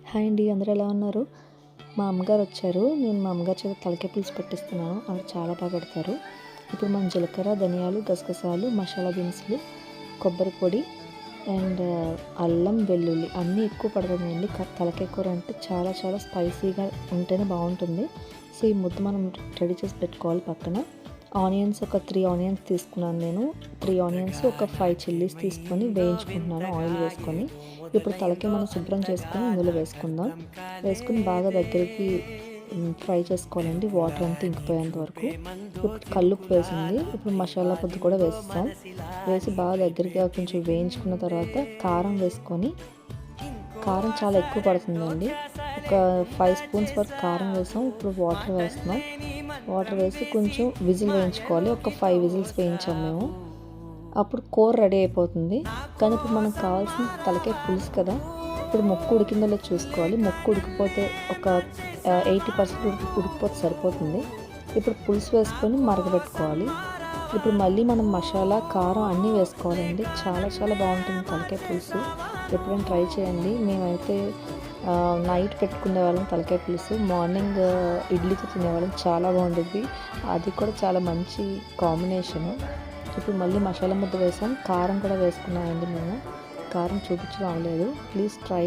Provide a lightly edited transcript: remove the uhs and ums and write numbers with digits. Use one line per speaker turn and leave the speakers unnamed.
Hi అండి, అందరూ ఎలా ఉన్నారు? మా అమ్మగారు వచ్చారు. నేను మా అమ్మగారి చేత తలకాయ పులుసు పెట్టిస్తున్నాను. ఆవిడ చాలా బాగా పెడతారు. ఇప్పుడు మనం జీలకర్ర, ధనియాలు, గసగసాలు, మసాలా దినుసులు, కొబ్బరి పొడి అండ్ అల్లం, వెల్లుల్లి అన్నీ ఎక్కువ పడుతుందండి. తలకాయ కూర అంటే చాలా చాలా స్పైసీగా ఉంటేనే బాగుంటుంది. సో ఈ ముద్ద మనం రెడీ చేసి పెట్టుకోవాలి. పక్కన ఆనియన్స్ ఒక 3 ఆనియన్స్ తీసుకున్నాను నేను. 3 ఆనియన్స్, ఒక 5 చిల్లీస్ తీసుకొని వేయించుకుంటున్నాను ఆయిల్ వేసుకొని. ఇప్పుడు తలకి మనం శుభ్రం చేసుకొని ఇందులో వేసుకుందాం. వేసుకుని బాగా దగ్గరికి ఫ్రై చేసుకోవాలండి, వాటర్ అంతా ఇంకిపోయేంత వరకు. ఇప్పుడు కల్లుప్పు వేసింది. ఇప్పుడు మసాలా పొద్దు కూడా వేస్తాం. వేసి బాగా దగ్గరికి కొంచెం వేయించుకున్న తర్వాత కారం వేసుకొని, కారం చాలా ఎక్కువ పడుతుందండి. ఒక 5 స్పూన్స్ వరకు కారం వేసాం. ఇప్పుడు వాటర్ వేస్తున్నాం. వాటర్ వేసి కొంచెం విజిల్ వేయించుకోవాలి. ఒక 5 విజిల్స్ వేయించాము మేము. అప్పుడు కూర రెడీ అయిపోతుంది. కానీ ఇప్పుడు మనకు కావాల్సిన తలకాయ పులుసు కదా. ఇప్పుడు ముక్కు ఉడికిందో లేదో చూసుకోవాలి. ముక్కు ఉడికిపోతే ఒక 80% ఉడికిపోతే సరిపోతుంది. ఇప్పుడు పులుసు వేసుకొని మరగబెట్టుకోవాలి. ఇప్పుడు మళ్ళీ మనం మసాలా, కారం అన్నీ వేసుకోవాలండి. చాలా చాలా బాగుంటుంది తలకాయ పులుసు. ఎప్పుడైనా ట్రై చేయండి. మేమైతే నైట్ పెట్టుకునే వాళ్ళం తలకాయ పులుసు. మార్నింగ్ ఇడ్లీతో తినేవాళ్ళం. చాలా బాగుంటుంది. అది కూడా చాలా మంచి కాంబినేషను. ఇప్పుడు మళ్ళీ మసాలా ముద్ద వేసాం. కారం కూడా వేసుకున్నామండి మేము. కారం చూపించడం అవ్వలేదు. Please try.